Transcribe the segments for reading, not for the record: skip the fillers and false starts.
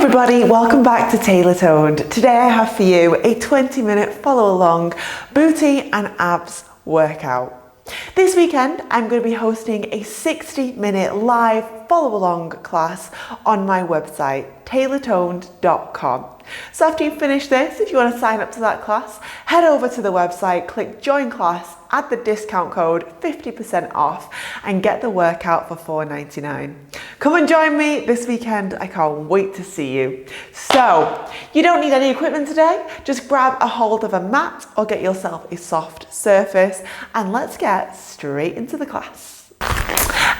everybody, welcome back to TaylorToned. Today I have for you a 20-minute follow along booty and abs workout. This weekend I'm going to be hosting a 60-minute live follow along class on my website TaylorToned.com. So after you finish this, if you want to sign up to that class, head over to the website, click join class, add the discount code 50% off and get the workout for $4.99. Come and join me this weekend. I can't wait to see you. So you don't need any equipment today. Just grab a hold of a mat or get yourself a soft surface and let's get straight into the class.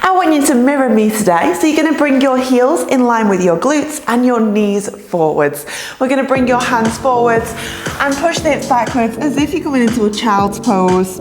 I want you to mirror me today. So you're going to bring your heels in line with your glutes and your knees forwards. We're going to bring your hands forwards and push the hips backwards as if you're coming into a child's pose,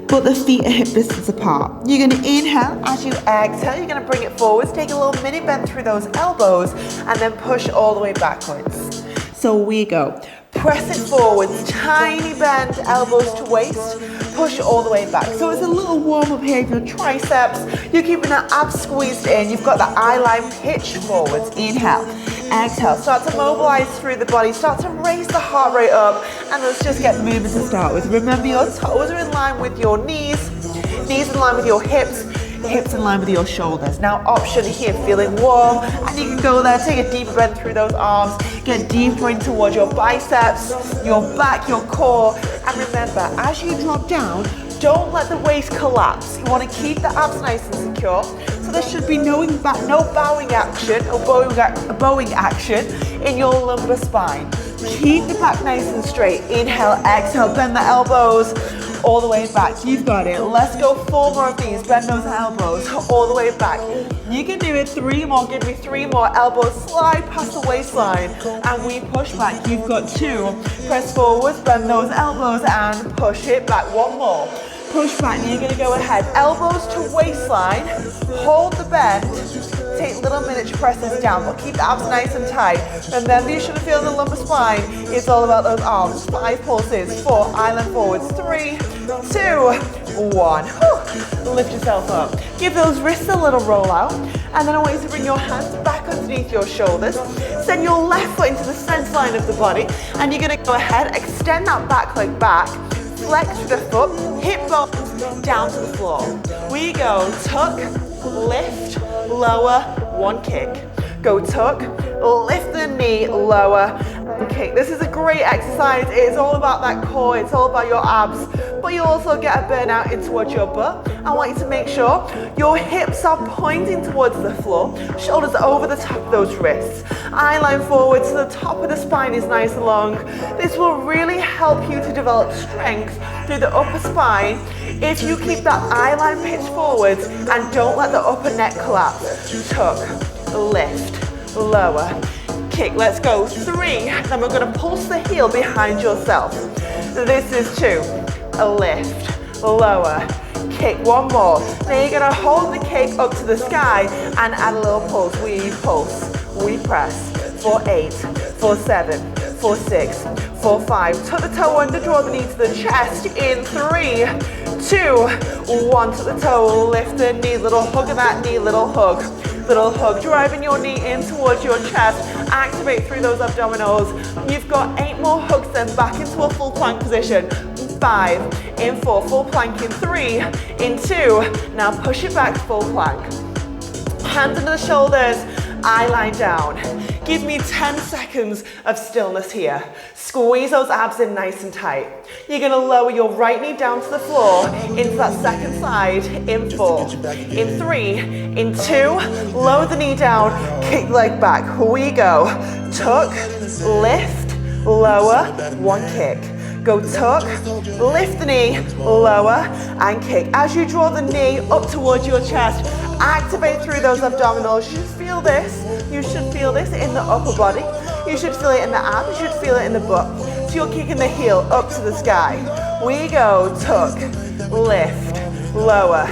but the feet are hip distance apart. You're going to inhale. As you exhale, you're going to bring it forwards, take a little mini bend through those elbows and then push all the way backwards. So we go. Press it forwards, tiny bend, elbows to waist, push all the way back. So it's a little warm up here of your triceps. You're keeping that abs squeezed in. You've got the eye line pitched forwards. Inhale, exhale. Start to mobilize through the body. Start to raise the heart rate up. And let's just get moving to start with. Remember your toes are in line with your knees in line with your hips in line with your shoulders. Now option here, feeling warm, and you can go there, take a deeper bend through those arms, get deeper in towards your biceps, your back, your core, and remember, as you drop down, don't let the waist collapse. You want to keep the abs nice and secure. So there should be no bowing action or bowing action in your lumbar spine. Keep the back nice and straight. Inhale, exhale, bend the elbows all the way back. You've got it. Let's go 4 more of these. Bend those elbows all the way back. You can do it 3 more. Give me 3 more. Elbows slide past the waistline and we push back. You've got 2. Press forwards, bend those elbows and push it back. 1 more. Push back. You're going to go ahead. Elbows to waistline. Hold the bend. Take little miniature presses down, but keep the abs nice and tight. Remember, you shouldn't feel the lumbar spine. It's all about those arms. 5 pulses. 4. Island forwards. 3, 2, 1. Lift yourself up. Give those wrists a little roll out. And then I want you to bring your hands back underneath your shoulders. Send your left foot into the center line of the body. And you're going to go ahead, extend that back leg back. Flex through the foot, hip bones down to the floor. We go tuck, lift, lower, 1 kick. Go tuck, lift the knee, lower, and kick. This is a great exercise. It's all about that core, it's all about your abs, but you also get a burnout in towards your butt. I want you to make sure your hips are pointing towards the floor, shoulders over the top of those wrists. Eye line forward so the top of the spine is nice and long. This will really help you to develop strength through the upper spine if you keep that eye line pitched forwards and don't let the upper neck collapse. Tuck, lift, lower, kick. Let's go 3. Then we're going to pulse the heel behind yourself. This is 2. A lift, lower, kick. 1 more. Now you're going to hold the kick up to the sky and add a little pulse. We pulse, we press. 4, 8, 4, 7, 4, 6, 4, 5. Tuck the toe under, draw the knee to the chest. In 3, 2, 1. Tuck the toe, lift the knee. Little hug of that knee, little hug. Little hug, driving your knee in towards your chest, activate through those abdominals. You've got 8 more hugs, then back into a full plank position. 5, in 4, full plank in 3, in 2, now push it back, full plank. Hands under the shoulders, eye line down. Give me 10 seconds of stillness here. Squeeze those abs in nice and tight. You're going to lower your right knee down to the floor into that second side in 4, in 3, in 2, lower the knee down, kick the leg back. Here we go. Tuck, lift, lower, 1 kick. Go tuck, lift the knee, lower, and kick. As you draw the knee up towards your chest, activate through those abdominals. You should feel this. You should feel this in the upper body. You should feel it in the abs. You should feel it in the butt. So you're kicking the heel up to the sky. We go tuck, lift, lower,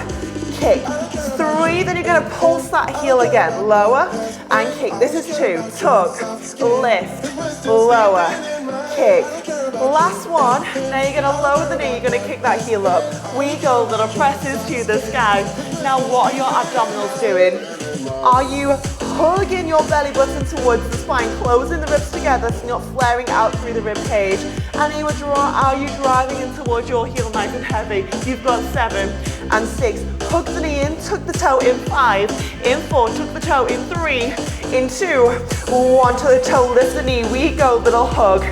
kick. 3, then you're going to pulse that heel again. Lower and kick. This is 2. Tuck, lift, lower, kick. Last one. Now you're going to lower the knee. You're going to kick that heel up. We go little presses to the sky. Now what are your abdominals doing? Are you hugging your belly button towards the spine, closing the ribs together so you're not flaring out through the rib cage. And are you driving in towards your heel nice and heavy? You've got 7 and 6. Hug the knee in, tuck the toe in 5, in 4, tuck the toe in 3, in 2, 1, to the toe, lift the knee. We go, little hug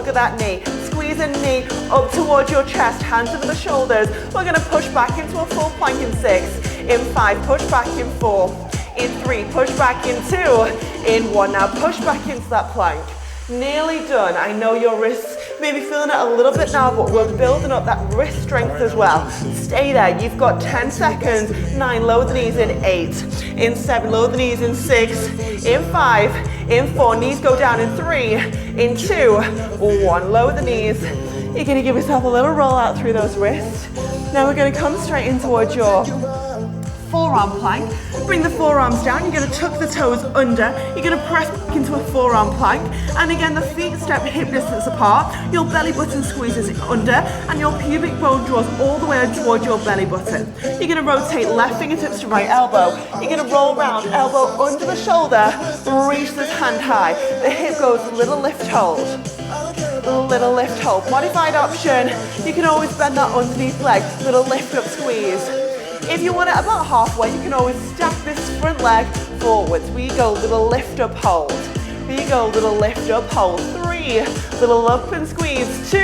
of that knee. Squeeze the knee up towards your chest, hands under the shoulders. We're gonna push back into a full plank in 6, in 5, push back in 4, in 3, push back in 2, in 1. Now push back into that plank. Nearly done. I know your wrists may be feeling it a little bit now, but we're building up that wrist strength as well. Stay there. You've got 10 seconds. 9, lower the knees in 8, in 7, lower the knees in 6, in 5, in 4, knees go down in 3, in 2, 1, lower the knees. You're gonna give yourself a little roll out through those wrists. Now we're gonna come straight in towards your forearm plank. Bring the forearms down. You're going to tuck the toes under. You're going to press back into a forearm plank. And again, the feet step hip distance apart. Your belly button squeezes under and your pubic bone draws all the way towards your belly button. You're going to rotate left fingertips to right elbow. You're going to roll round, elbow under the shoulder, reach this hand high. The hip goes little lift hold. Little lift hold. Modified option. You can always bend that underneath leg. Little lift up squeeze. If you want it about halfway, you can always stack this front leg forwards. We go, little lift up hold. We go, little lift up hold. 3, little up and squeeze. 2,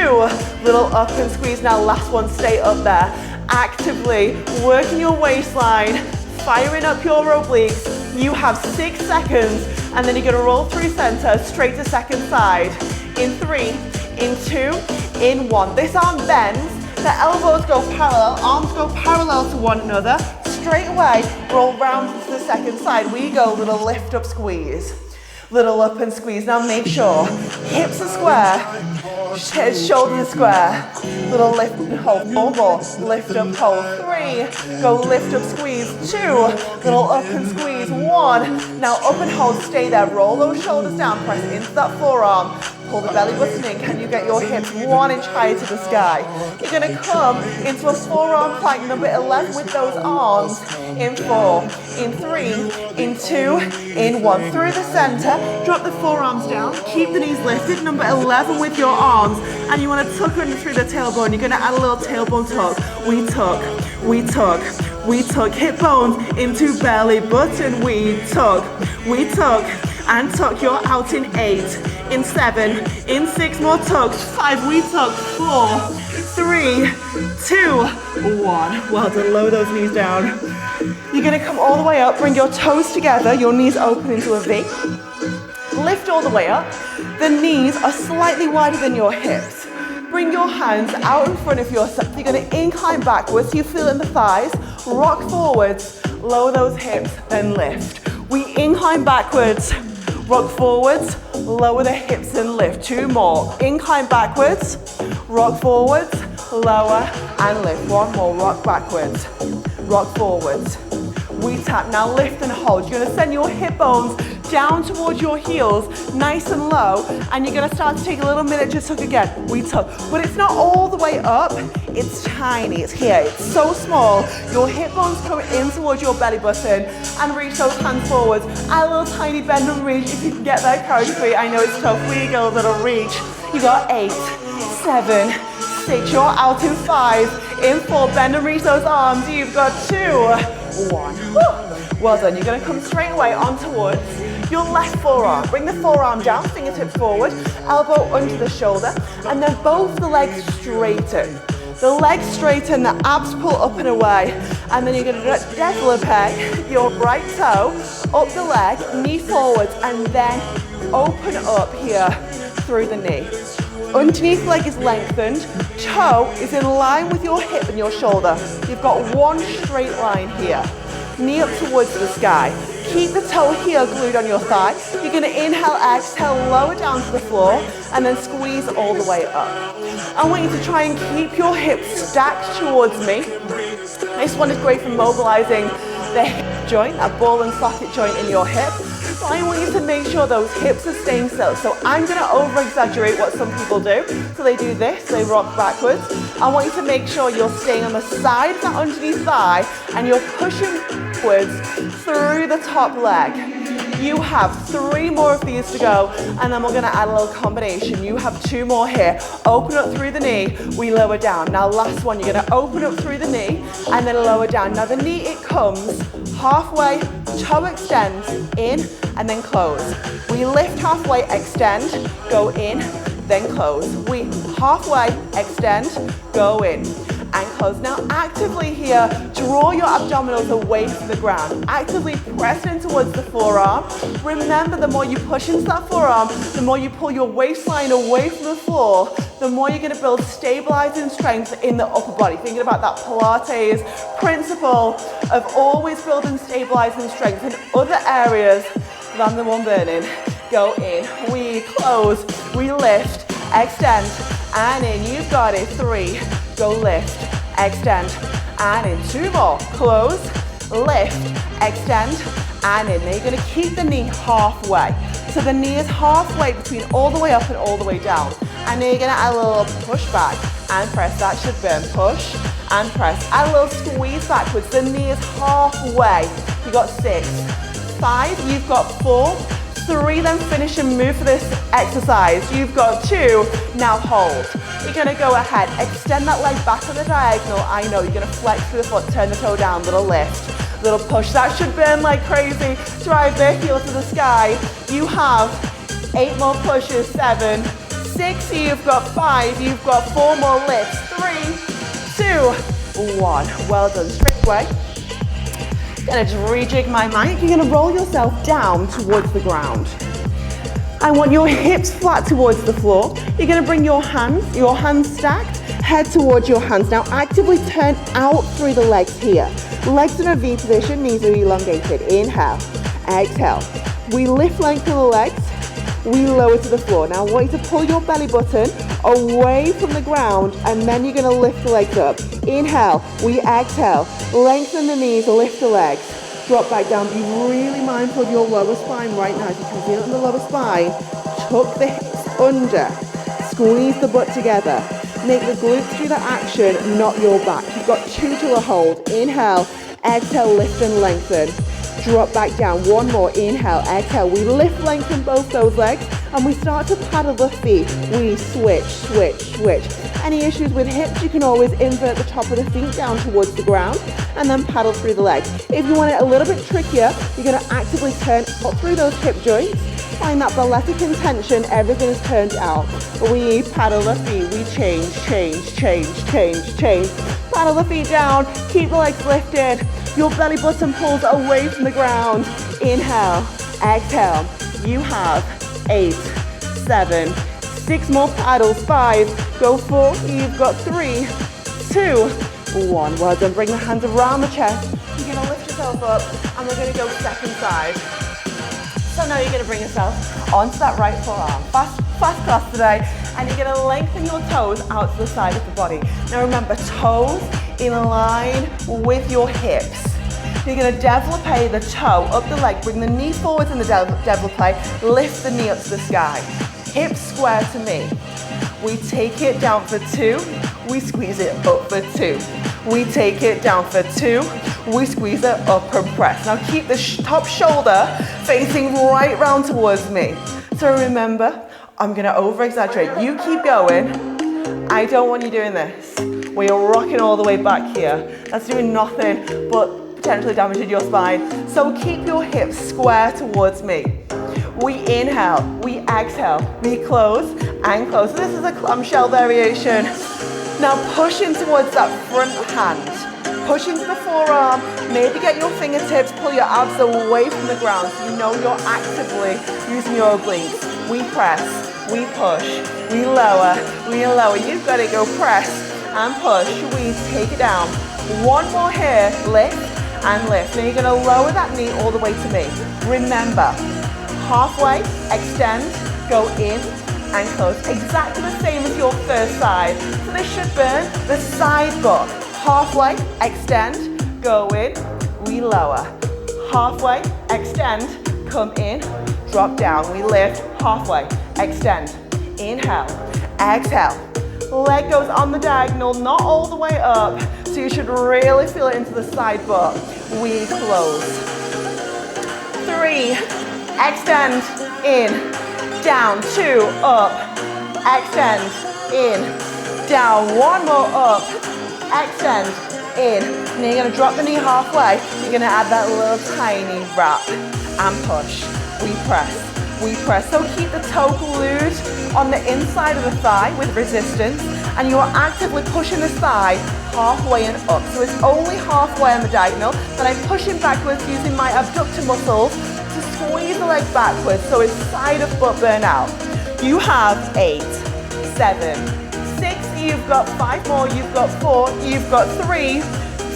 little up and squeeze. Now last one, stay up there. Actively working your waistline, firing up your obliques. You have 6 seconds, and then you're gonna roll through center, straight to second side. In 3, in 2, in 1. This arm bends. The elbows go parallel, arms go parallel to one another. Straight away, roll round to the second side. We go, little lift up squeeze. Little up and squeeze. Now make sure hips are square, shoulders are square. Little lift and hold. 4 more. Lift up, hold. 3. Go lift up, squeeze. 2. Little up and squeeze. 1. Now up and hold. Stay there. Roll those shoulders down. Press into that forearm. Pull the belly button in. Can you get your hips 1 inch higher to the sky? You're going to come into a forearm plank, number 11, with those arms. In 4, in 3, in 2, in 1. Through the center, drop the forearms down. Keep the knees lifted. Number 11 with your arms. And you want to tuck under through the tailbone. You're going to add a little tailbone tuck. We tuck, we tuck. We tuck hip bones into belly button. We tuck, and tuck. You're out in 8, in 7, in 6 more tucks. 5, we tuck. 4, 3, 2, 1. Well done. Lower those knees down. You're going to come all the way up. Bring your toes together. Your knees open into a V. Lift all the way up. The knees are slightly wider than your hips. Bring your hands out in front of yourself. You're going to incline backwards. You feel in the thighs. Rock forwards. Lower those hips. Then lift. We incline backwards. Rock forwards. Lower the hips and lift. 2 more. Incline backwards. Rock forwards. Lower and lift. 1 more. Rock backwards. Rock forwards. We tap. Now lift and hold. You're going to send your hip bones down towards your heels, nice and low, and you're going to start to take a little minute to tuck again. We tuck, but it's not all the way up. It's tiny. It's here. It's so small. Your hip bones come in towards your belly button and reach those hands forwards. Add a little tiny bend and reach if you can get there. Carry free. I know it's tough. We go a little reach. You got 8, 7, 6. You're out in 5, in 4. Bend and reach those arms. You've got 2, 1. Woo. Well done. You're going to come straight away on towards your left forearm. Bring the forearm down, fingertips forward, elbow under the shoulder, and then both the legs straighten. The legs straighten, the abs pull up and away, and then you're going to devil peg your right toe up the leg, knee forwards, and then open up here through the knee. Underneath leg is lengthened, toe is in line with your hip and your shoulder. You've got one straight line here. Knee up towards the sky. Keep the toe heel glued on your thigh. You're going to inhale, exhale, lower down to the floor, and then squeeze all the way up. I want you to try and keep your hips stacked towards me. This one is great for mobilizing the hip joint, that ball and socket joint in your hip. But I want you to make sure those hips are staying still. So I'm going to over-exaggerate what some people do. So they do this, they rock backwards. I want you to make sure you're staying on the side of that underneath thigh and you're pushing backwards through the top leg. You have 3 more of these to go, and then we're gonna add a little combination. You have 2 more here. Open up through the knee, we lower down. Now last one, you're gonna open up through the knee, and then lower down. Now the knee, it comes halfway, toe extends, in, and then close. We lift halfway, extend, go in, then close. We halfway, extend, go in, and close. Now actively here, draw your abdominals away from the ground. Actively press in towards the forearm. Remember, the more you push into that forearm, the more you pull your waistline away from the floor, the more you're gonna build stabilizing strength in the upper body. Thinking about that Pilates principle of always building stabilizing strength in other areas than the one burning. Go in, we close, we lift, extend, and in. You've got it. 3, go lift, extend, and in. 2 more, close, lift, extend, and in. Now you're gonna keep the knee halfway. So the knee is halfway between all the way up and all the way down. And now you're gonna add a little push back and press. That should burn. Push and press. Add a little squeeze backwards. The knee is halfway. You got 6, 5, you've got 4, 3, then finish and move for this exercise. You've got 2, now hold. You're gonna go ahead, extend that leg back on the diagonal. I know, you're gonna flex through the foot, turn the toe down, little lift, little push. That should burn like crazy. Drive the heel to the sky. You have 8 more pushes, 7, 6, you've got 5, you've got 4 more lifts, 3, 2, 1. Well done, straight away. Gonna just rejig my mic. You're gonna roll yourself down towards the ground. I want your hips flat towards the floor. You're gonna bring your hands stacked, head towards your hands. Now actively turn out through the legs here. Legs in a V position, knees are elongated. Inhale, exhale. We lift length of the legs, we lower to the floor. Now I want you to pull your belly button away from the ground, and then you're gonna lift the legs up. Inhale, we exhale. Lengthen the knees, lift the legs. Drop back down. Be really mindful of your lower spine right now. As you can feel it in the lower spine, tuck the hips under. Squeeze the butt together. Make the glutes do the action, not your back. You've got 2 to a hold. Inhale, exhale, lift and lengthen. Drop back down. 1 more. Inhale, exhale. We lift, lengthen both those legs, and we start to paddle the feet. We switch, switch, switch. Any issues with hips, you can always invert the top of the feet down towards the ground and then paddle through the legs. If you want it a little bit trickier, you're going to actively turn up through those hip joints. Find that balletic intention, everything is turned out. We paddle the feet, we change, change, change, change, change. Paddle the feet down, keep the legs lifted. Your belly button pulls away from the ground. Inhale, exhale. You have 8, 7, 6 more paddles. 5, go 4, you've got 3, 2, 1. Well done, bring the hands around the chest. You're gonna lift yourself up, and we're gonna go second side. So now you're gonna bring yourself onto that right forearm. Fast class today, and you're gonna lengthen your toes out to the side of the body. Now remember, toes in line with your hips. You're gonna développé the toe up the leg, bring the knee forwards in the développé, lift the knee up to the sky. Hips square to me. We take it down for 2, we squeeze it up for 2. We take it down for 2, we squeeze it up and press. Now keep the top shoulder facing right round towards me. So remember, I'm gonna over-exaggerate. You keep going. I don't want you doing this. We are rocking all the way back here. That's doing nothing but potentially damaging your spine. So keep your hips square towards me. We inhale, we exhale, we close and close. So this is a clamshell variation. Now push in towards that front hand. Push into the forearm, maybe get your fingertips, pull your abs away from the ground so you know you're actively using your obliques. We press, we push, we lower, we lower. You've got to go press and push, squeeze, take it down. 1 more here, lift and lift. Now you're going to lower that knee all the way to me. Remember, halfway, extend, go in and close. Exactly the same as your first side. So this should burn the side butt. Halfway, extend, go in, we lower. Halfway, extend, come in, drop down. We lift, halfway, extend, inhale, exhale. Leg goes on the diagonal, not all the way up. So you should really feel it into the side butt. We close. 3, extend, in, down, 2, up, extend, in, down, 1 more, up, extend, in. And then you're going to drop the knee halfway. You're going to add that little tiny wrap and push. We press. So keep the toe glued on the inside of the thigh with resistance, and you are actively pushing this thigh halfway and up. So it's only halfway on the diagonal, then I'm pushing backwards using my abductor muscles to squeeze the leg backwards, so it's side of foot burn out. You have 8, 7, 6, you've got 5 more, you've got 4, you've got 3,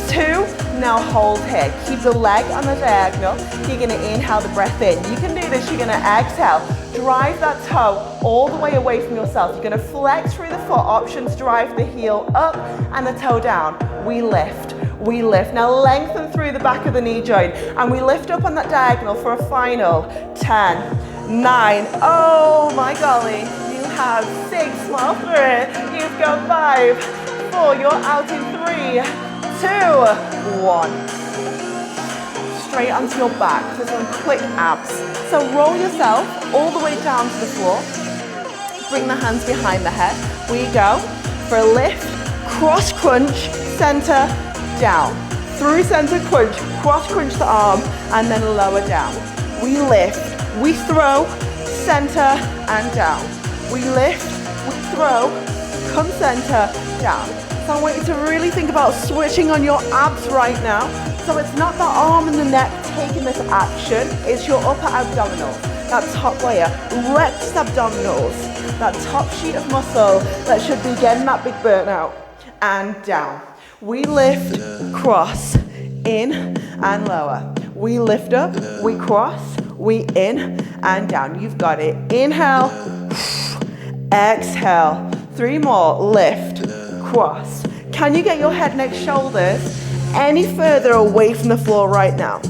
2, now hold here. Keep the leg on the diagonal. You're going to inhale the breath in. You can do this, you're going to exhale. Drive that toe all the way away from yourself. You're going to flex through the foot. Options, drive the heel up and the toe down. We lift. Now lengthen through the back of the knee joint, and we lift up on that diagonal for a final 10, 9, oh my golly. You have 6, smile through it. You've got 5, 4, you're out in 3, 2, 1. Straight onto your back for some quick abs. So roll yourself all the way down to the floor. Bring the hands behind the head. We go for a lift, cross crunch, center, down. Through center crunch, cross crunch the arm, and then lower down. We lift, we throw, center, and down. We lift, we throw, come center, down. So I want you to really think about switching on your abs right now. So it's not the arm and the neck taking this action, it's your upper abdominals, that top layer, rectus abdominals, that top sheet of muscle that should be getting that big burnout. And down. We lift, cross, in and lower. We lift up, we cross, we in and down. You've got it. Inhale, exhale. 3 more, lift, cross. Can you get your head, neck, shoulders any further away from the floor right now?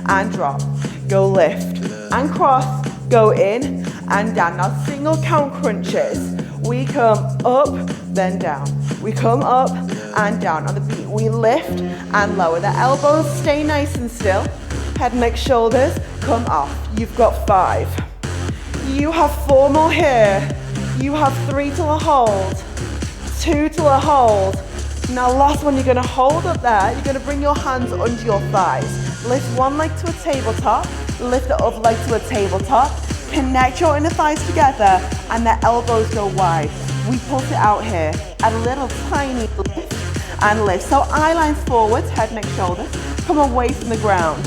And drop. Go lift and cross, go in and down. Now single count crunches. We come up, then down. We come up and down. On the beat, we lift and lower. The elbows stay nice and still. Head, neck, shoulders come off. You've got 5. You have 4 more here. You have 3 till a hold. 2 till a hold. Now last one, you're going to hold up there. You're going to bring your hands under your thighs. Lift one leg to a tabletop. Lift the other leg to a tabletop. Connect your inner thighs together and the elbows go wide. We pulse it out here. A little tiny lift and lift. So eye lines forwards, head, neck, shoulders. Come away from the ground.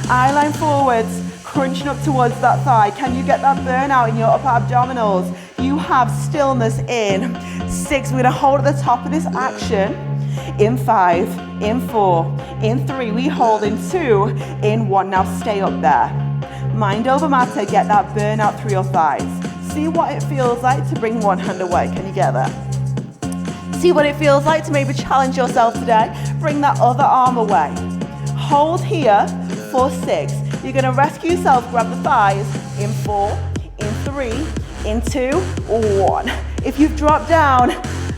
Eye line forwards, crunching up towards that thigh. Can you get that burnout in your upper abdominals? You have stillness in 6. We're going to hold at the top of this action. In 5, in 4, in 3. We hold in 2, in 1. Now stay up there. Mind over matter, get that burnout through your thighs. See what it feels like to bring one hand away. Can you get that? See what it feels like to maybe challenge yourself today. Bring that other arm away. Hold here for 6. You're going to rescue yourself, grab the thighs in 4, in 3, in 2, 1. If you've dropped down,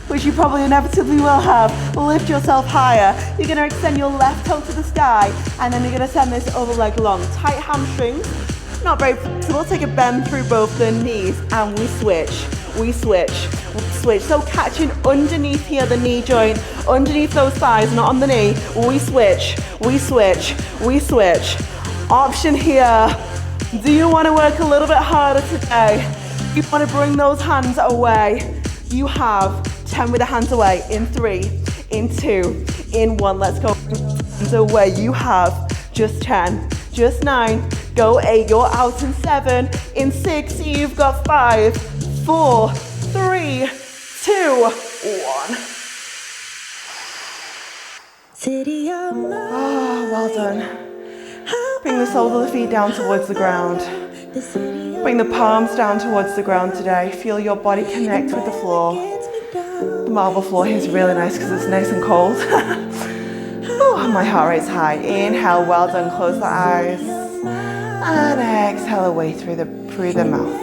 which you probably inevitably will have, lift yourself higher. You're going to extend your left toe to the sky, and then you're going to send this other leg long. Tight hamstrings, not very flexible. Take a bend through both the knees, and we switch. We switch. We switch. So catching underneath here, the knee joint, underneath those thighs, not on the knee. We switch. We switch. We switch. Option here. Do you want to work a little bit harder today? You want to bring those hands away. You have 10 with the hands away. In 3, in 2, in 1. Let's go. Hands away. You have just 10, just 9. Go 8. You're out in 7. In 6, you've got 5, 4, 3, 2, 1. Oh, well done. Bring the soles of the feet down towards the ground. Bring the palms down towards the ground today. Feel your body connect with the floor. The marble floor here is really nice because it's nice and cold. Oh, my heart rate's high. Inhale, well done. Close the eyes. And exhale away through the mouth.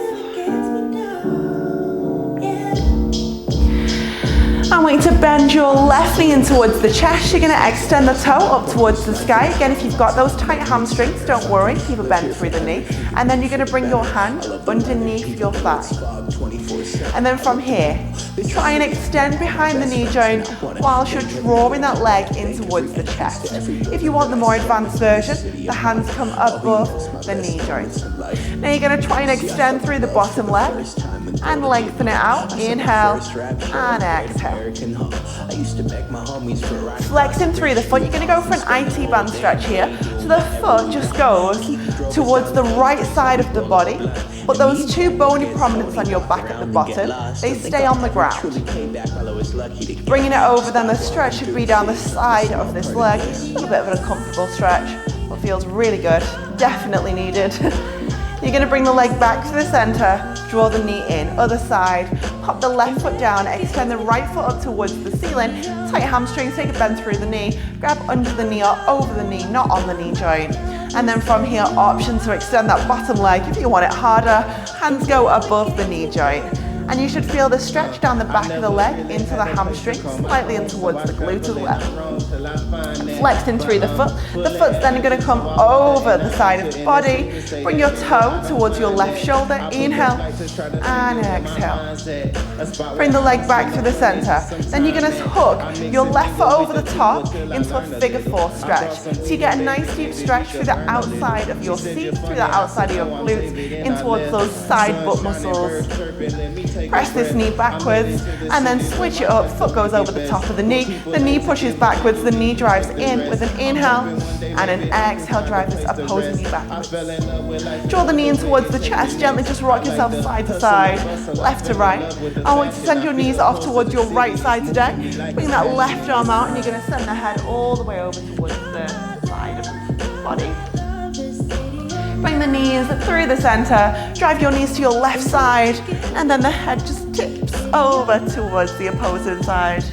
I want you to bend your left knee in towards the chest. You're going to extend the toe up towards the sky. Again, if you've got those tight hamstrings, don't worry, keep a bend through the knee. And then you're going to bring your hand underneath your thigh. And then from here, try and extend behind the knee joint whilst you're drawing that leg in towards the chest. If you want the more advanced version, the hands come above the knee joint. Now you're going to try and extend through the bottom leg and lengthen it out. Inhale and exhale. Flexing through the foot, you're going to go for an IT band stretch here. So the foot just goes towards the right side of the body, but those two bony prominences on your back at the bottom, they stay on the ground. Bringing it over, then the stretch should be down the side of this leg. A little bit of an uncomfortable stretch, but feels really good, definitely needed. You're going to bring the leg back to the center, draw the knee in, other side, pop the left foot down, extend the right foot up towards the ceiling, tight hamstrings, take a bend through the knee, grab under the knee or over the knee, not on the knee joint. And then from here, option to extend that bottom leg. If you want it harder, hands go above the knee joint. And you should feel the stretch down the back of the leg into the hamstring, slightly in towards the glute as well. Flexing through the foot. The foot's then going to come over the side of the body. Bring your toe towards your left shoulder. Inhale and exhale. Bring the leg back to the center. Then you're going to hook your left foot over the top into a figure four stretch. So you get a nice deep stretch through the outside of your seat, through the outside of your glutes, in towards those side butt muscles. Press this knee backwards and then switch it up. Foot goes over the top of the knee. The knee pushes backwards. The knee drives in with an inhale and an exhale. Drive this opposing knee backwards. Draw the knee in towards the chest. Gently just rock yourself side to side, left to right. I want you to send your knees off towards your right side today. Bring that left arm out and you're going to send the head all the way over towards the side of the body. Bring the knees through the center, drive your knees to your left side, and then the head just tips over towards the opposing side.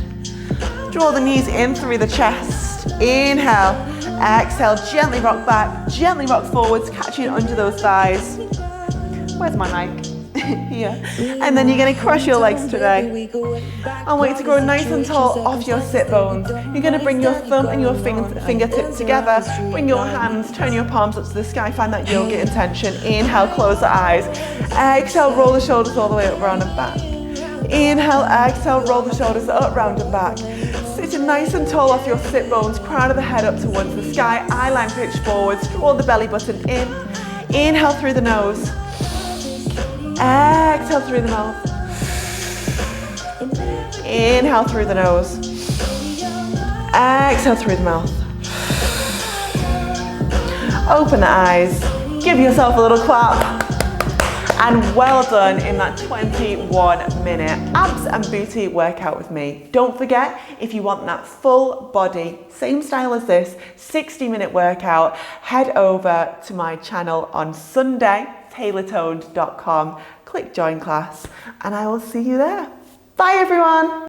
Draw the knees in through the chest. Inhale, exhale, gently rock back, gently rock forwards, catching under those thighs. Where's my mic? Here. And then you're going to cross your legs today. I want you to grow nice and tall off your sit bones. You're going to bring your thumb and your fingertips together. Bring your hands, turn your palms up to the sky. Find that yoga intention. Inhale, close the eyes. Exhale, roll the shoulders all the way up, round and back. Inhale, exhale, roll the shoulders up, round and back. Sitting nice and tall off your sit bones. Crown of the head up towards the sky. Eye line pitch forwards. Draw the belly button in. Inhale through the nose. Exhale through the mouth. Inhale through the nose. Exhale through the mouth. Open the eyes. Give yourself a little clap. And well done in that 21-minute abs and booty workout with me. Don't forget, if you want that full body, same style as this, 60-minute workout, head over to my channel on Sunday, TaylorToned.com, click join class, and I will see you there. Bye everyone.